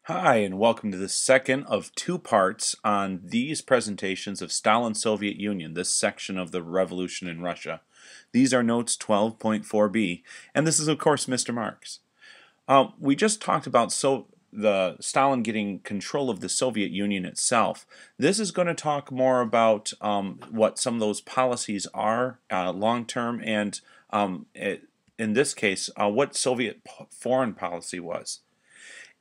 Hi, and welcome to the second of two parts on these presentations of Stalin's Soviet Union, this section of the revolution in Russia. These are notes 12.4b, and this is, of course, Mr. Marx. We just talked about the Stalin getting control of the Soviet Union itself. This is going to talk more about what some of those policies are long-term, and in this case, what Soviet foreign policy was.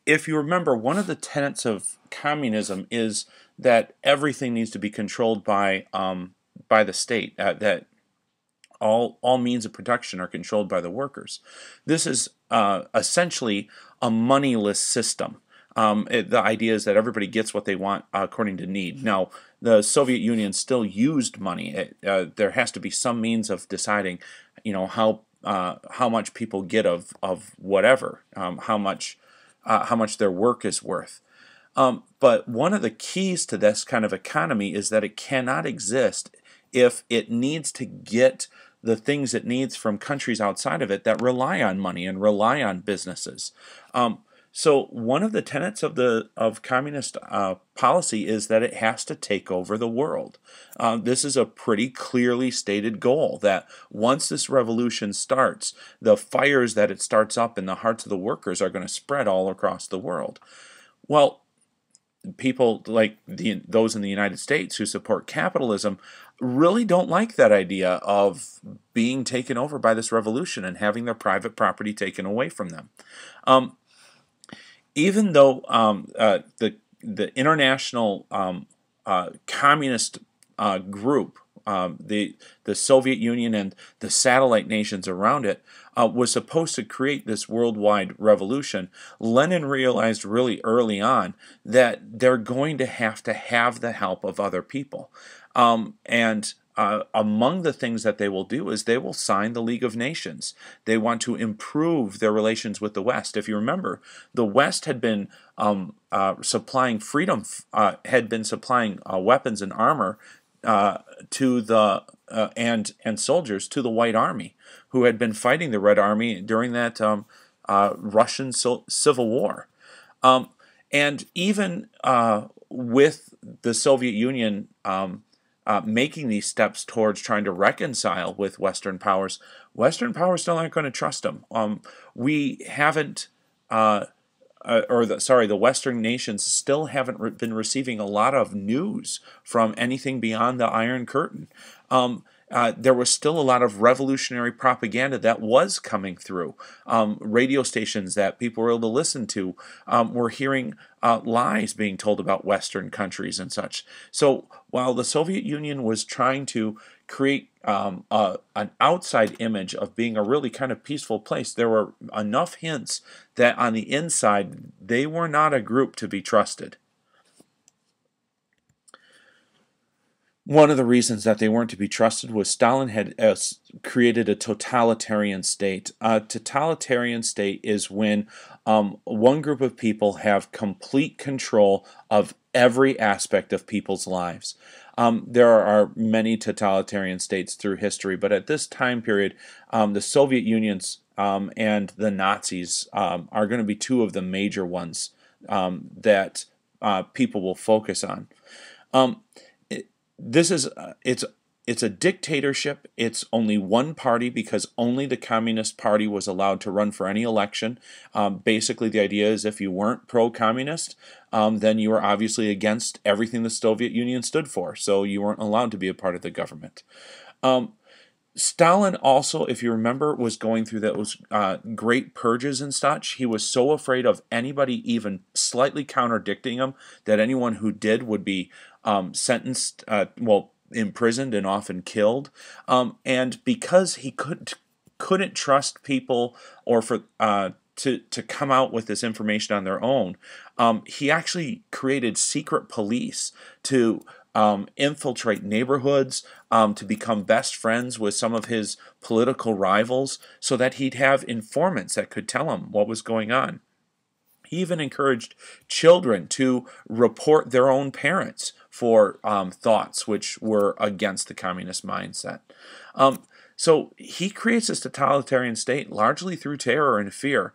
If you remember, one of the tenets of communism is that everything needs to be controlled by the state. That all means of production are controlled by the workers. This is essentially a moneyless system. The idea is that everybody gets what they want according to need. Now, the Soviet Union still used money. There has to be some means of deciding, how much people get of whatever, how much their work is worth. But one of the keys to this kind of economy is that it cannot exist if it needs to get the things it needs from countries outside of it that rely on money and rely on businesses. So one of the tenets of communist policy is that it has to take over the world. This is a pretty clearly stated goal, that once this revolution starts, the fires that it starts up in the hearts of the workers are going to spread all across the world. Well, people like those in the United States who support capitalism really don't like that idea of being taken over by this revolution and having their private property taken away from them. Even though the international communist group, the Soviet Union and the satellite nations around it, was supposed to create this worldwide revolution, Lenin realized really early on that they're going to have the help of other people. Among the things that they will do is they will sign the League of Nations. They want to improve their relations with the West. If you remember, the West had been supplying freedom, had been supplying weapons and armor to the and soldiers to the White Army, who had been fighting the Red Army during that Russian Civil War. And even with the Soviet Union making these steps towards trying to reconcile with Western powers still aren't going to trust them. We haven't, the Western nations still haven't been receiving a lot of news from anything beyond the Iron Curtain. There was still a lot of revolutionary propaganda that was coming through. Radio stations that people were able to listen to were hearing lies being told about Western countries and such. So while the Soviet Union was trying to create an outside image of being a really kind of peaceful place, there were enough hints that on the inside they were not a group to be trusted. One of the reasons that they weren't to be trusted was Stalin had created a totalitarian state. A totalitarian state is when one group of people have complete control of every aspect of people's lives. There are many totalitarian states through history, but at this time period, the Soviet Unions and the Nazis are going to be two of the major ones that people will focus on. This is it's a dictatorship. It's only one party because only the Communist Party was allowed to run for any election. Basically, the idea is if you weren't pro-communist, then you were obviously against everything the Soviet Union stood for, so you weren't allowed to be a part of the government. Stalin also, if you remember, was going through those great purges and such. He was so afraid of anybody even slightly contradicting him that anyone who did would be sentenced, imprisoned and often killed. And because he couldn't trust people or to come out with this information on their own, he actually created secret police to infiltrate neighborhoods, to become best friends with some of his political rivals so that he'd have informants that could tell him what was going on. He even encouraged children to report their own parents for thoughts which were against the communist mindset. So he creates this totalitarian state largely through terror and fear.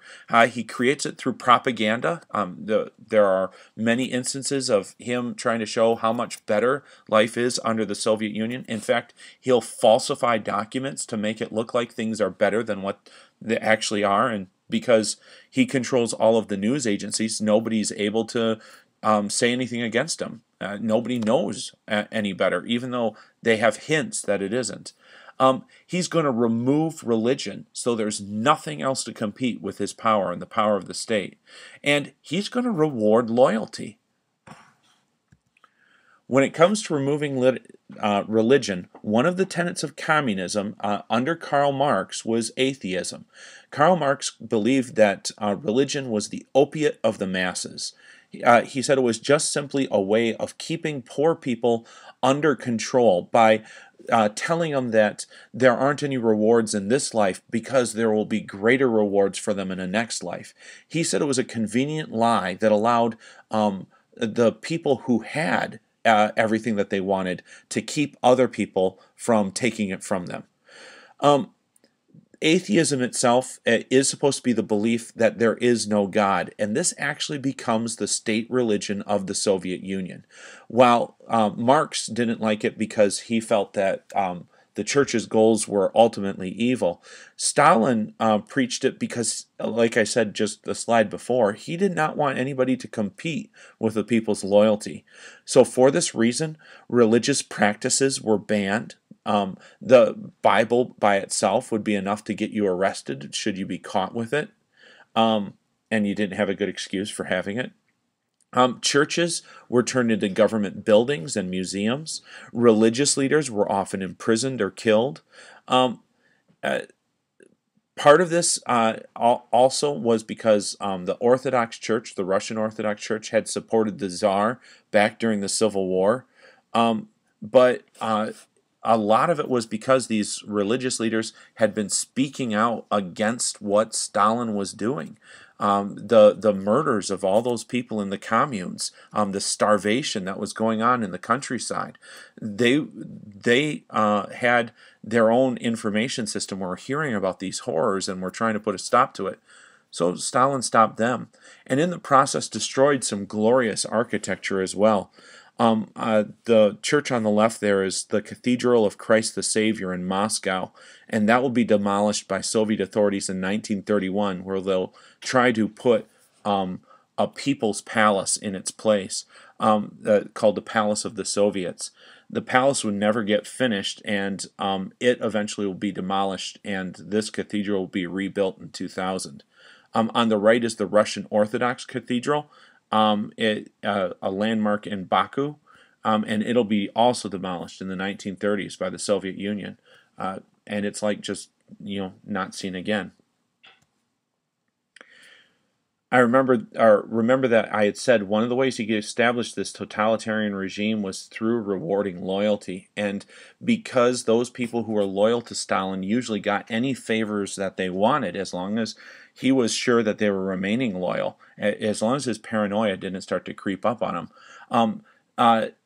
He creates it through propaganda. There are many instances of him trying to show how much better life is under the Soviet Union. In fact, he'll falsify documents to make it look like things are better than what they actually are. And because he controls all of the news agencies, nobody's able to say anything against him. Nobody knows any better, even though they have hints that it isn't. He's going to remove religion, so there's nothing else to compete with his power and the power of the state. And he's going to reward loyalty. When it comes to removing religion, one of the tenets of communism under Karl Marx was atheism. Karl Marx believed that religion was the opiate of the masses. He said it was just simply a way of keeping poor people under control by telling them that there aren't any rewards in this life because there will be greater rewards for them in the next life. He said it was a convenient lie that allowed the people who had everything that they wanted to keep other people from taking it from them. Atheism itself is supposed to be the belief that there is no God, and this actually becomes the state religion of the Soviet Union. While Marx didn't like it because he felt that the church's goals were ultimately evil, Stalin preached it because, like I said just the slide before, he did not want anybody to compete with the people's loyalty. So for this reason, religious practices were banned. The Bible by itself would be enough to get you arrested should you be caught with it, and you didn't have a good excuse for having it. Churches were turned into government buildings and museums. Religious leaders were often imprisoned or killed. Part of this also was because the Orthodox Church, the Russian Orthodox Church, had supported the Tsar back during the Civil War. But a lot of it was because these religious leaders had been speaking out against what Stalin was doing. The murders of all those people in the communes, the starvation that was going on in the countryside. They had their own information system, were hearing about these horrors and were trying to put a stop to it. So Stalin stopped them, and in the process destroyed some glorious architecture as well. The church on the left there is the Cathedral of Christ the Savior in Moscow, and that will be demolished by Soviet authorities in 1931, where they'll try to put a people's palace in its place, called the Palace of the Soviets. The palace would never get finished, and it eventually will be demolished, and this cathedral will be rebuilt in 2000. On the right is the Russian Orthodox Cathedral. A landmark in Baku, and it'll be also demolished in the 1930s by the Soviet Union, and it's like just not seen again. I remember that I had said one of the ways he could establish this totalitarian regime was through rewarding loyalty, and because those people who were loyal to Stalin usually got any favors that they wanted as long as he was sure that they were remaining loyal, as long as his paranoia didn't start to creep up on him.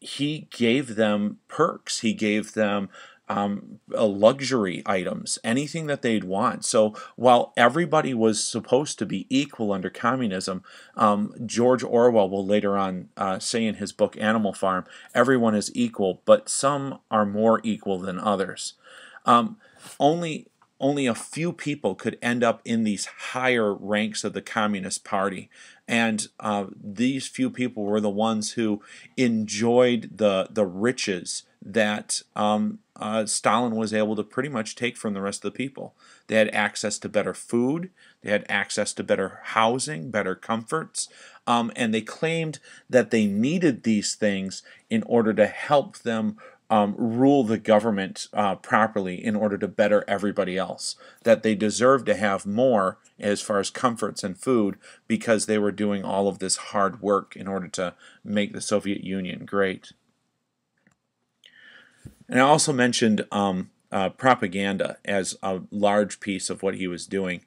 He gave them perks. He gave them luxury items, anything that they'd want. So while everybody was supposed to be equal under communism, George Orwell will later on say in his book Animal Farm, everyone is equal, but some are more equal than others. Only a few people could end up in these higher ranks of the Communist Party, and these few people were the ones who enjoyed the riches that Stalin was able to pretty much take from the rest of the people. They had access to better food, they had access to better housing, better comforts, and they claimed that they needed these things in order to help them rule the government properly in order to better everybody else, that they deserved to have more as far as comforts and food because they were doing all of this hard work in order to make the Soviet Union great. And I also mentioned propaganda as a large piece of what he was doing.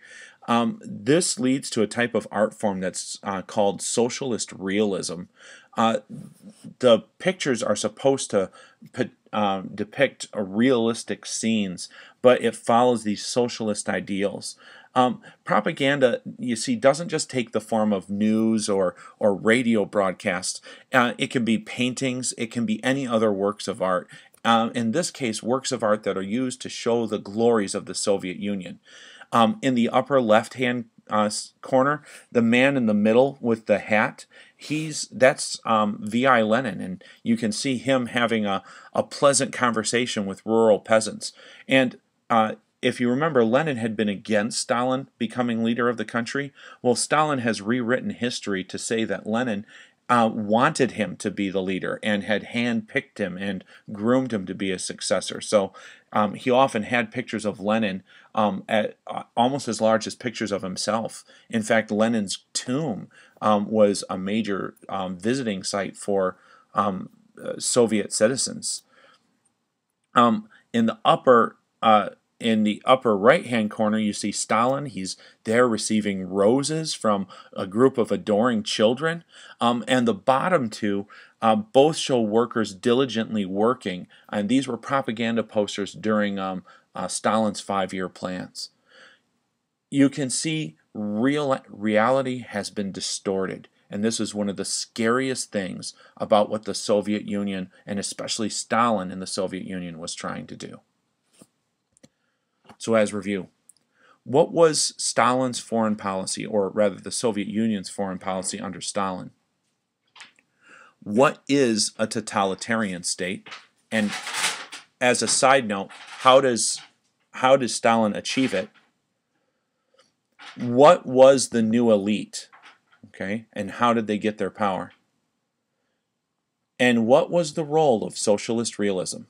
This leads to a type of art form that's called Socialist Realism. The pictures are supposed to depict realistic scenes, but it follows these socialist ideals. Propaganda, you see, doesn't just take the form of news or radio broadcasts. It can be paintings, it can be any other works of art. In this case, works of art that are used to show the glories of the Soviet Union. In the upper left-hand corner, the man in the middle with the hat, that's V.I. Lenin, and you can see him having a pleasant conversation with rural peasants. And if you remember, Lenin had been against Stalin becoming leader of the country. Well, Stalin has rewritten history to say that Lenin wanted him to be the leader and had handpicked him and groomed him to be a successor. So he often had pictures of Lenin almost as large as pictures of himself. In fact, Lenin's tomb was a major visiting site for Soviet citizens. In the upper right-hand corner, you see Stalin. He's there receiving roses from a group of adoring children. And the bottom two both show workers diligently working. And these were propaganda posters during Stalin's 5-year plans. You can see reality has been distorted. And this is one of the scariest things about what the Soviet Union, and especially Stalin in the Soviet Union, was trying to do. So as review, what was Stalin's foreign policy, or rather the Soviet Union's foreign policy under Stalin? What is a totalitarian state? And as a side note, how does Stalin achieve it? What was the new elite? Okay, and how did they get their power? And what was the role of socialist realism?